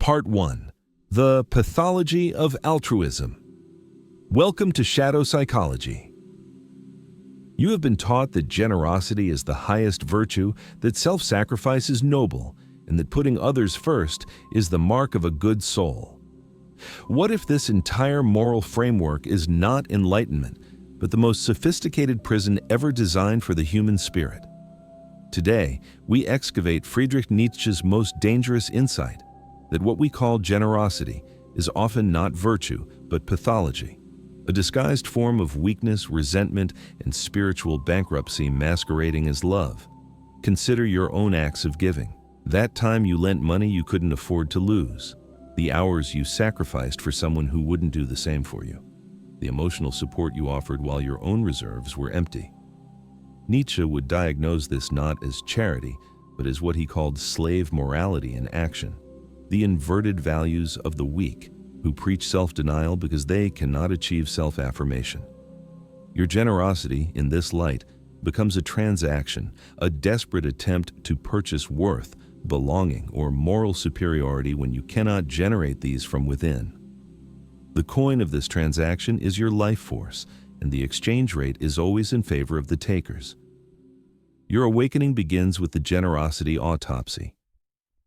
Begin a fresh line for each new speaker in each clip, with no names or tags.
Part 1. The Pathology of Altruism. Welcome to Shadow Psychology. You have been taught that generosity is the highest virtue, that self-sacrifice is noble, and that putting others first is the mark of a good soul. What if this entire moral framework is not enlightenment, but the most sophisticated prison ever designed for the human spirit? Today, we excavate Friedrich Nietzsche's most dangerous insight, that what we call generosity is often not virtue, but pathology, a disguised form of weakness, resentment, and spiritual bankruptcy masquerading as love. Consider your own acts of giving. That time you lent money you couldn't afford to lose. The hours you sacrificed for someone who wouldn't do the same for you. The emotional support you offered while your own reserves were empty. Nietzsche would diagnose this not as charity, but as what he called slave morality in action. The inverted values of the weak, who preach self-denial because they cannot achieve self-affirmation. Your generosity, in this light, becomes a transaction, a desperate attempt to purchase worth, belonging, or moral superiority when you cannot generate these from within. The coin of this transaction is your life force, and the exchange rate is always in favor of the takers. Your awakening begins with the generosity autopsy.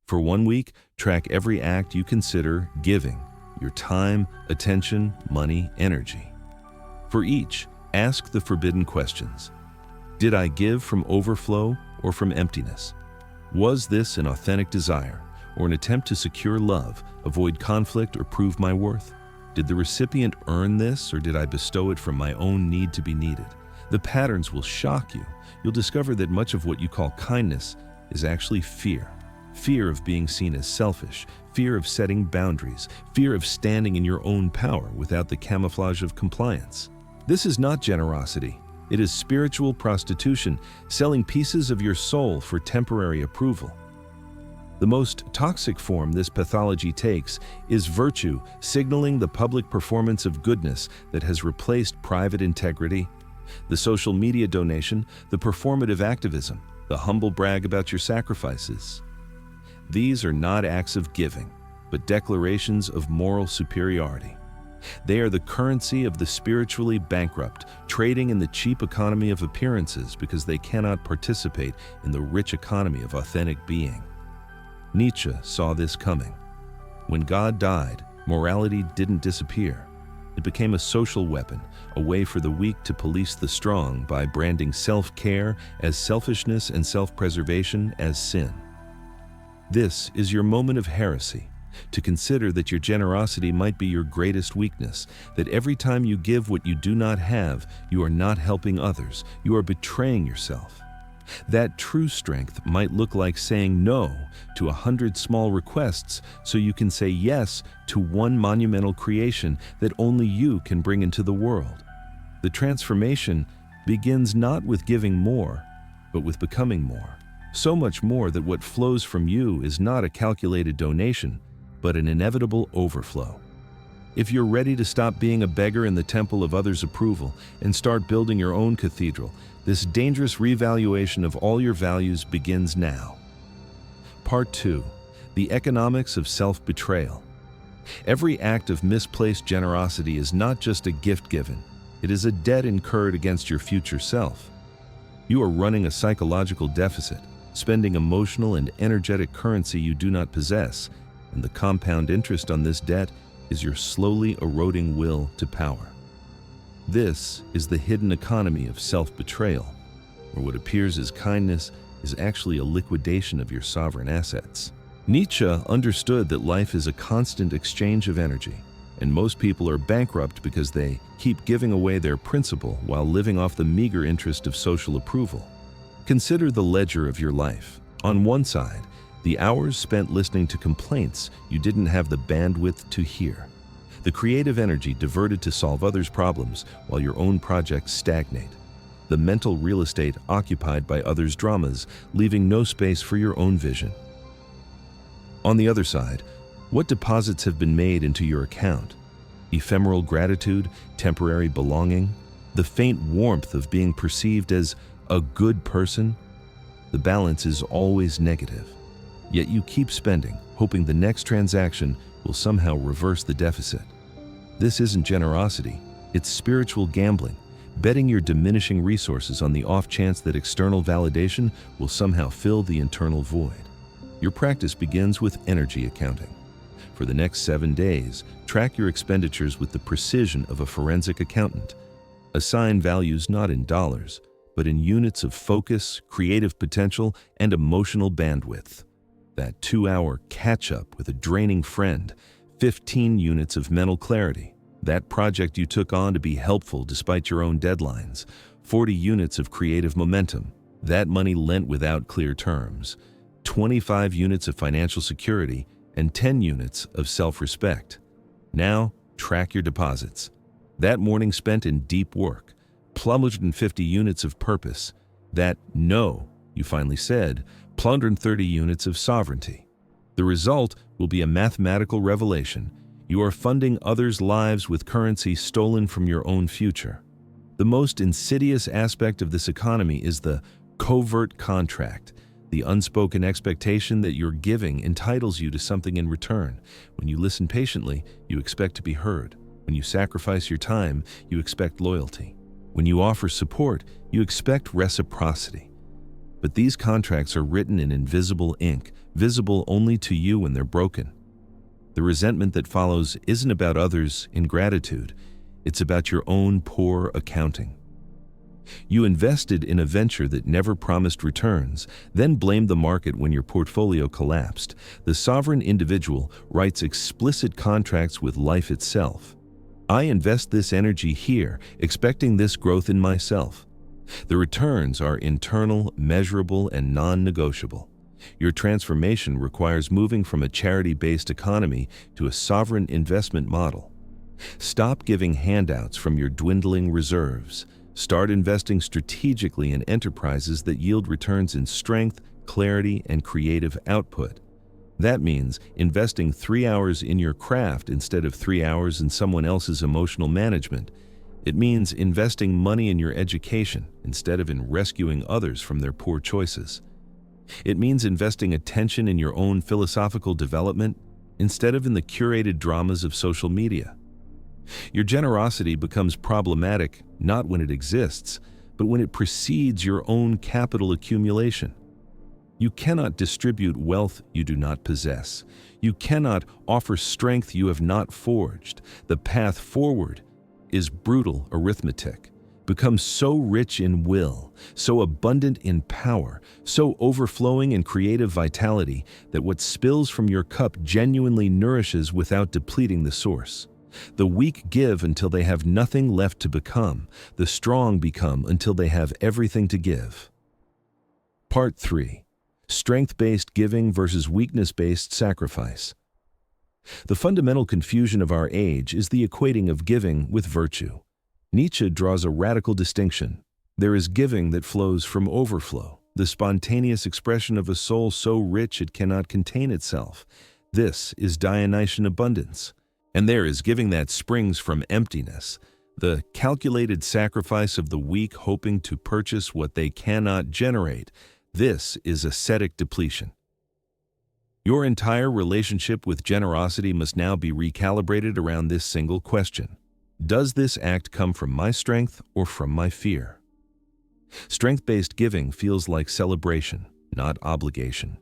For 1 week, track every act you consider giving, your time, attention, money, energy. For each, ask the forbidden questions. Did I give from overflow or from emptiness? Was this an authentic desire or an attempt to secure love, avoid conflict, or prove my worth? Did the recipient earn this, or did I bestow it from my own need to be needed? The patterns will shock you. You'll discover that much of what you call kindness is actually fear. Fear of being seen as selfish, fear of setting boundaries, fear of standing in your own power without the camouflage of compliance. This is not generosity. It is spiritual prostitution, selling pieces of your soul for temporary approval. The most toxic form this pathology takes is virtue, signaling the public performance of goodness that has replaced private integrity. The social media donation, the performative activism, the humble brag about your sacrifices. These are not acts of giving, but declarations of moral superiority. They are the currency of the spiritually bankrupt, trading in the cheap economy of appearances because they cannot participate in the rich economy of authentic being. Nietzsche saw this coming. When God died, morality didn't disappear. It became a social weapon, a way for the weak to police the strong by branding self-care as selfishness and self-preservation as sin. This is your moment of heresy, to consider that your generosity might be your greatest weakness, that every time you give what you do not have, you are not helping others, you are betraying yourself. That true strength might look like saying no to 100 small requests so you can say yes to one monumental creation that only you can bring into the world. The transformation begins not with giving more, but with becoming more. So much more that what flows from you is not a calculated donation, but an inevitable overflow. If you're ready to stop being a beggar in the temple of others' approval and start building your own cathedral, this dangerous revaluation of all your values begins now. Part 2. The Economics of Self-Betrayal. Every act of misplaced generosity is not just a gift given, it is a debt incurred against your future self. You are running a psychological deficit, spending emotional and energetic currency you do not possess, and the compound interest on this debt is your slowly eroding will to power. This is the hidden economy of self-betrayal, where what appears as kindness is actually a liquidation of your sovereign assets. Nietzsche understood that life is a constant exchange of energy, and most people are bankrupt because they keep giving away their principal while living off the meager interest of social approval. Consider the ledger of your life. On one side, the hours spent listening to complaints you didn't have the bandwidth to hear. The creative energy diverted to solve others' problems while your own projects stagnate. The mental real estate occupied by others' dramas, leaving no space for your own vision. On the other side, what deposits have been made into your account? Ephemeral gratitude, temporary belonging, the faint warmth of being perceived as a good person? The balance is always negative. Yet you keep spending, hoping the next transaction will somehow reverse the deficit. This isn't generosity, it's spiritual gambling, betting your diminishing resources on the off chance that external validation will somehow fill the internal void. Your practice begins with energy accounting. For the next 7 days, track your expenditures with the precision of a forensic accountant. Assign values not in dollars, but in units of focus, creative potential, and emotional bandwidth. That 2-hour catch-up with a draining friend, 15 units of mental clarity. That project you took on to be helpful despite your own deadlines, 40 units of creative momentum. That money lent without clear terms, 25 units of financial security, and 10 units of self-respect. Now, track your deposits. That morning spent in deep work, 150 units of purpose. That no, you finally said, 130 units of sovereignty. The result will be a mathematical revelation. You are funding others' lives with currency stolen from your own future. The most insidious aspect of this economy is the covert contract, the unspoken expectation that your giving entitles you to something in return. When you listen patiently, you expect to be heard. When you sacrifice your time, you expect loyalty. When you offer support, you expect reciprocity. But these contracts are written in invisible ink, visible only to you when they're broken. The resentment that follows isn't about others' ingratitude, it's about your own poor accounting. You invested in a venture that never promised returns, then blamed the market when your portfolio collapsed. The sovereign individual writes explicit contracts with life itself. I invest this energy here, expecting this growth in myself. The returns are internal, measurable, and non-negotiable. Your transformation requires moving from a charity-based economy to a sovereign investment model. Stop giving handouts from your dwindling reserves. Start investing strategically in enterprises that yield returns in strength, clarity, and creative output. That means investing 3 hours in your craft instead of 3 hours in someone else's emotional management. It means investing money in your education instead of in rescuing others from their poor choices. It means investing attention in your own philosophical development instead of in the curated dramas of social media. Your generosity becomes problematic not when it exists, but when it precedes your own capital accumulation. You cannot distribute wealth you do not possess. You cannot offer strength you have not forged. The path forward is brutal arithmetic. Become so rich in will, so abundant in power, so overflowing in creative vitality that what spills from your cup genuinely nourishes without depleting the source. The weak give until they have nothing left to become. The strong become until they have everything to give. Part 3. Strength-based giving versus weakness-based sacrifice. The fundamental confusion of our age is the equating of giving with virtue. Nietzsche draws a radical distinction. There is giving that flows from overflow, the spontaneous expression of a soul so rich it cannot contain itself. This is Dionysian abundance. And there is giving that springs from emptiness, the calculated sacrifice of the weak hoping to purchase what they cannot generate. This is ascetic depletion. Your entire relationship with generosity must now be recalibrated around this single question. Does this act come from my strength or from my fear? Strength-based giving feels like celebration, not obligation.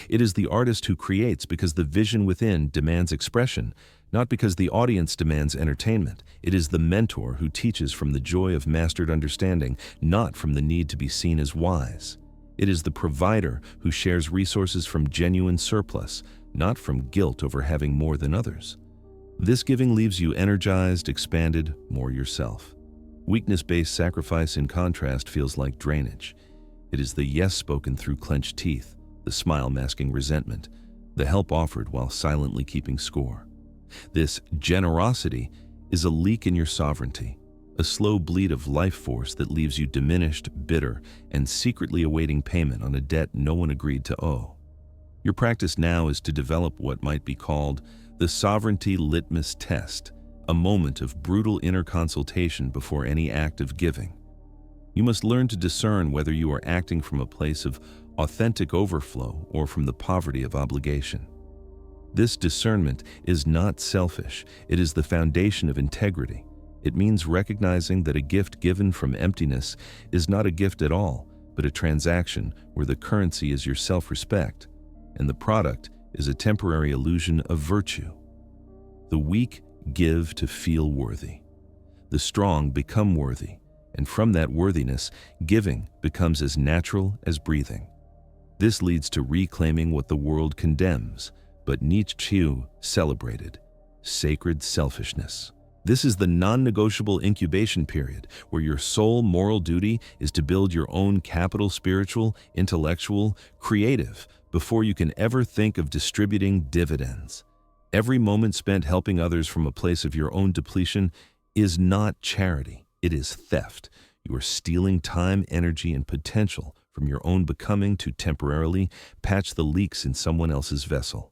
It is the artist who creates because the vision within demands expression, not because the audience demands entertainment. It is the mentor who teaches from the joy of mastered understanding, not from the need to be seen as wise. It is the provider who shares resources from genuine surplus, not from guilt over having more than others. This giving leaves you energized, expanded, more yourself. Weakness-based sacrifice, in contrast, feels like drainage. It is the yes spoken through clenched teeth, the smile masking resentment, the help offered while silently keeping score. This generosity is a leak in your sovereignty, a slow bleed of life force that leaves you diminished, bitter, and secretly awaiting payment on a debt no one agreed to owe. Your practice now is to develop what might be called the sovereignty litmus test, a moment of brutal inner consultation before any act of giving. You must learn to discern whether you are acting from a place of authentic overflow or from the poverty of obligation. This discernment is not selfish. It is the foundation of integrity. It means recognizing that a gift given from emptiness is not a gift at all, but a transaction where the currency is your self-respect, and the product is a temporary illusion of virtue. The weak give to feel worthy. The strong become worthy, and from that worthiness, giving becomes as natural as breathing. This leads to reclaiming what the world condemns, but Nietzsche celebrated: sacred selfishness. This is the non-negotiable incubation period where your sole moral duty is to build your own capital, spiritual, intellectual, creative, before you can ever think of distributing dividends. Every moment spent helping others from a place of your own depletion is not charity, it is theft. You are stealing time, energy, and potential from your own becoming to temporarily patch the leaks in someone else's vessel.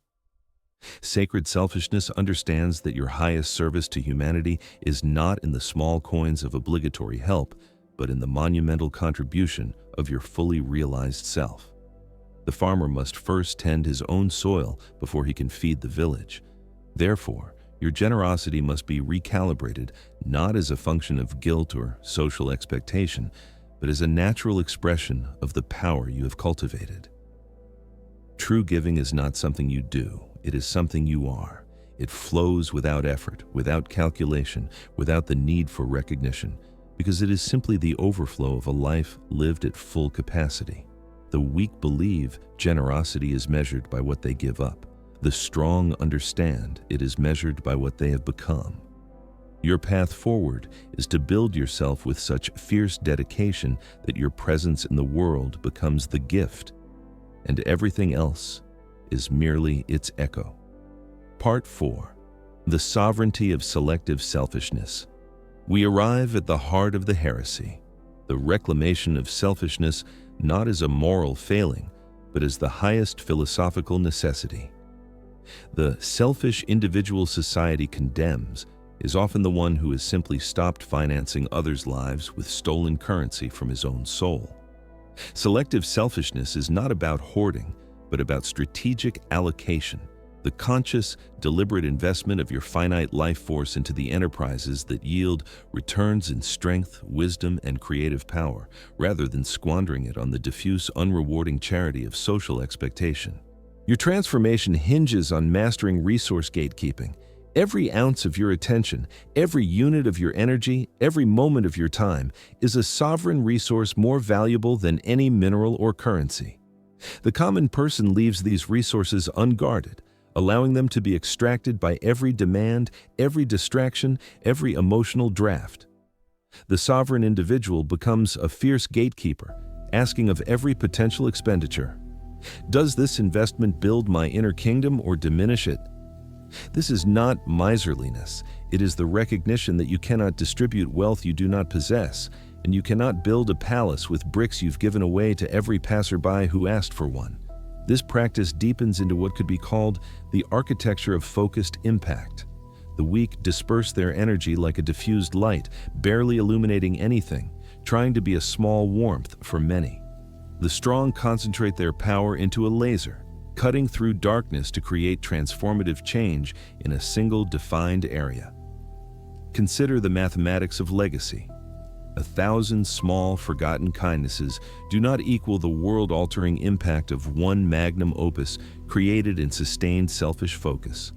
Sacred selfishness understands that your highest service to humanity is not in the small coins of obligatory help, but in the monumental contribution of your fully realized self. The farmer must first tend his own soil before he can feed the village. Therefore, your generosity must be recalibrated not as a function of guilt or social expectation, but as a natural expression of the power you have cultivated. True giving is not something you do. It is something you are. It flows without effort, without calculation, without the need for recognition, because it is simply the overflow of a life lived at full capacity. The weak believe generosity is measured by what they give up. The strong understand it is measured by what they have become. Your path forward is to build yourself with such fierce dedication that your presence in the world becomes the gift, and everything else is merely its echo. Part 4. The Sovereignty of Selective Selfishness. We arrive at the heart of the heresy, the reclamation of selfishness not as a moral failing, but as the highest philosophical necessity. The selfish individual society condemns is often the one who has simply stopped financing others' lives with stolen currency from his own soul. Selective selfishness is not about hoarding, but about strategic allocation, the conscious, deliberate investment of your finite life force into the enterprises that yield returns in strength, wisdom, and creative power, rather than squandering it on the diffuse, unrewarding charity of social expectation. Your transformation hinges on mastering resource gatekeeping. Every ounce of your attention, every unit of your energy, every moment of your time is a sovereign resource more valuable than any mineral or currency. The common person leaves these resources unguarded, allowing them to be extracted by every demand, every distraction, every emotional draft. The sovereign individual becomes a fierce gatekeeper, asking of every potential expenditure, "Does this investment build my inner kingdom or diminish it?" This is not miserliness. It is the recognition that you cannot distribute wealth you do not possess, and you cannot build a palace with bricks you've given away to every passerby who asked for one. This practice deepens into what could be called the architecture of focused impact. The weak disperse their energy like a diffused light, barely illuminating anything, trying to be a small warmth for many. The strong concentrate their power into a laser, cutting through darkness to create transformative change in a single defined area. Consider the mathematics of legacy. 1,000 small, forgotten kindnesses do not equal the world-altering impact of one magnum opus created in sustained selfish focus.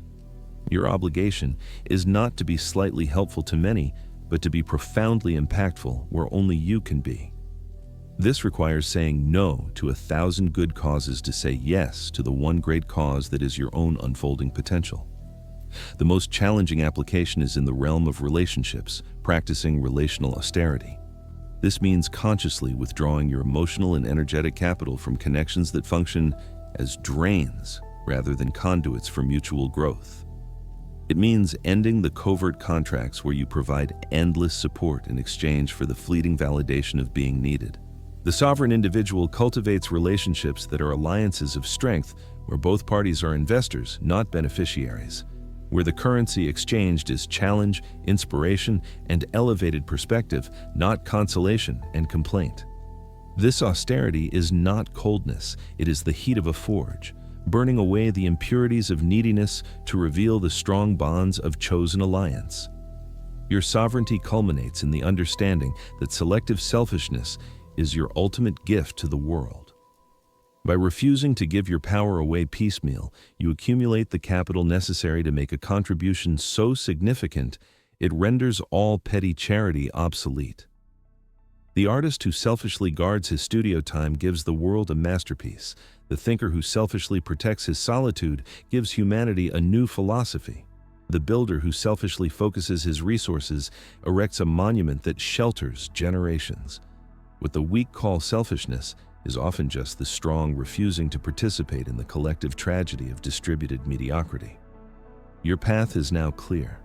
Your obligation is not to be slightly helpful to many, but to be profoundly impactful where only you can be. This requires saying no to 1,000 good causes to say yes to the one great cause that is your own unfolding potential. The most challenging application is in the realm of relationships, practicing relational austerity. This means consciously withdrawing your emotional and energetic capital from connections that function as drains rather than conduits for mutual growth. It means ending the covert contracts where you provide endless support in exchange for the fleeting validation of being needed. The sovereign individual cultivates relationships that are alliances of strength where both parties are investors, not beneficiaries, where the currency exchanged is challenge, inspiration, and elevated perspective, not consolation and complaint. This austerity is not coldness, it is the heat of a forge, burning away the impurities of neediness to reveal the strong bonds of chosen alliance. Your sovereignty culminates in the understanding that selective selfishness is your ultimate gift to the world. By refusing to give your power away piecemeal, you accumulate the capital necessary to make a contribution so significant it renders all petty charity obsolete. The artist who selfishly guards his studio time gives the world a masterpiece. The thinker who selfishly protects his solitude gives humanity a new philosophy. The builder who selfishly focuses his resources erects a monument that shelters generations. What the weak call selfishness is often just the strong refusing to participate in the collective tragedy of distributed mediocrity. Your path is now clear.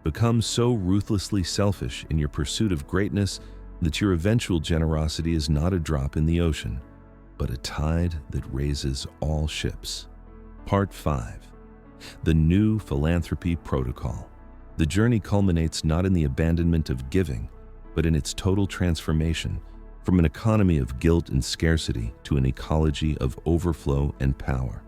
Become so ruthlessly selfish in your pursuit of greatness that your eventual generosity is not a drop in the ocean, but a tide that raises all ships. Part 5. The New Philanthropy Protocol. The journey culminates not in the abandonment of giving, but in its total transformation from an economy of guilt and scarcity to an ecology of overflow and power.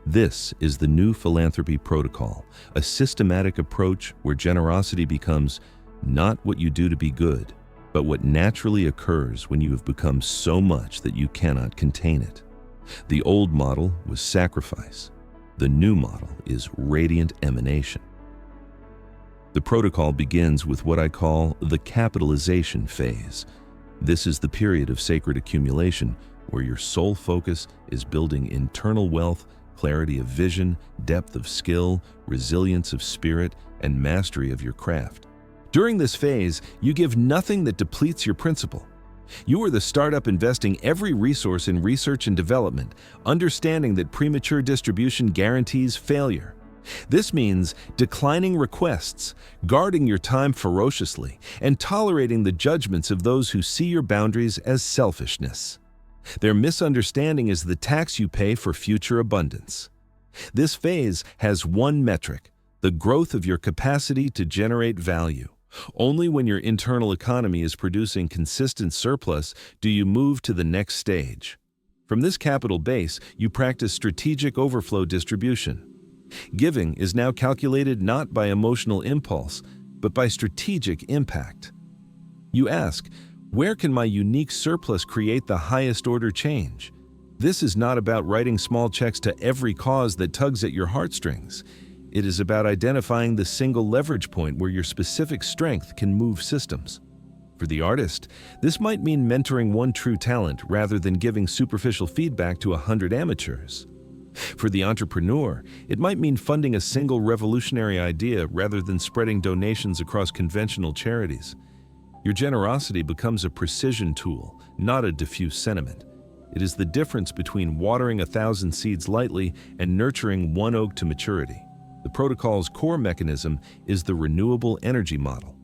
This is the New Philanthropy Protocol, a systematic approach where generosity becomes not what you do to be good, but what naturally occurs when you have become so much that you cannot contain it. The old model was sacrifice. The new model is radiant emanation. The protocol begins with what I call the capitalization phase. This is the period of sacred accumulation where your sole focus is building internal wealth, clarity of vision, depth of skill, resilience of spirit, and mastery of your craft. During this phase, you give nothing that depletes your principal. You are the startup investing every resource in research and development, understanding that premature distribution guarantees failure. This means declining requests, guarding your time ferociously, and tolerating the judgments of those who see your boundaries as selfishness. Their misunderstanding is the tax you pay for future abundance. This phase has one metric: the growth of your capacity to generate value. Only when your internal economy is producing consistent surplus do you move to the next stage. From this capital base, you practice strategic overflow distribution. Giving is now calculated not by emotional impulse, but by strategic impact. You ask, where can my unique surplus create the highest order change? This is not about writing small checks to every cause that tugs at your heartstrings. It is about identifying the single leverage point where your specific strength can move systems. For the artist, this might mean mentoring one true talent rather than giving superficial feedback to 100 amateurs. For the entrepreneur, it might mean funding a single revolutionary idea rather than spreading donations across conventional charities. Your generosity becomes a precision tool, not a diffuse sentiment. It is the difference between watering 1,000 seeds lightly and nurturing one oak to maturity. The protocol's core mechanism is the renewable energy model.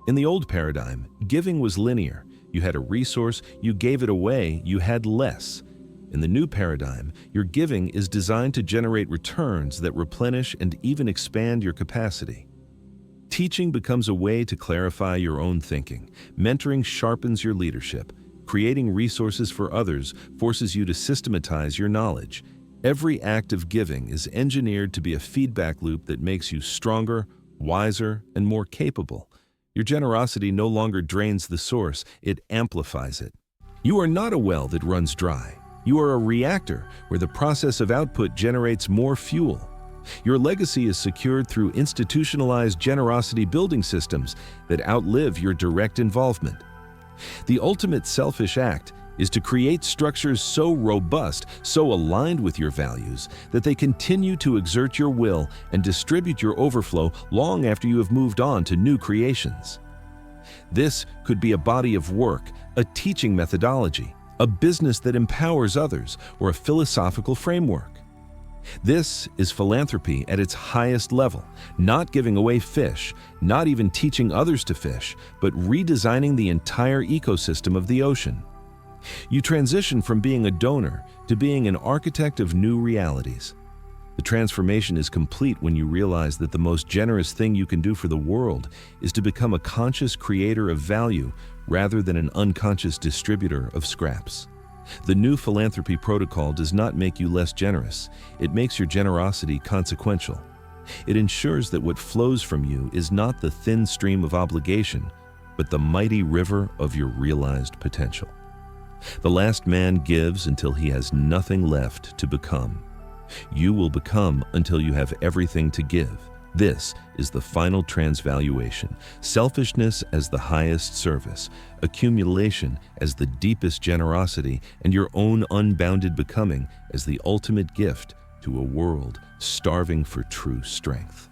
In the old paradigm, giving was linear. You had a resource, you gave it away, you had less. In the new paradigm, your giving is designed to generate returns that replenish and even expand your capacity. Teaching becomes a way to clarify your own thinking. Mentoring sharpens your leadership. Creating resources for others forces you to systematize your knowledge. Every act of giving is engineered to be a feedback loop that makes you stronger, wiser, and more capable. Your generosity no longer drains the source, it amplifies it. You are not a well that runs dry. You are a reactor where the process of output generates more fuel. Your legacy is secured through institutionalized generosity building systems that outlive your direct involvement. The ultimate selfish act is to create structures so robust, so aligned with your values, that they continue to exert your will and distribute your overflow long after you have moved on to new creations. This could be a body of work, a teaching methodology, a business that empowers others, or a philosophical framework. This is philanthropy at its highest level, not giving away fish, not even teaching others to fish, but redesigning the entire ecosystem of the ocean. You transition from being a donor to being an architect of new realities. The transformation is complete when you realize that the most generous thing you can do for the world is to become a conscious creator of value rather than an unconscious distributor of scraps. The new Philanthropy Protocol does not make you less generous. It makes your generosity consequential. It ensures that what flows from you is not the thin stream of obligation, but the mighty river of your realized potential. The last man gives until he has nothing left to become. You will become until you have everything to give. This is the final transvaluation. Selfishness as the highest service, accumulation as the deepest generosity, and your own unbounded becoming as the ultimate gift to a world starving for true strength.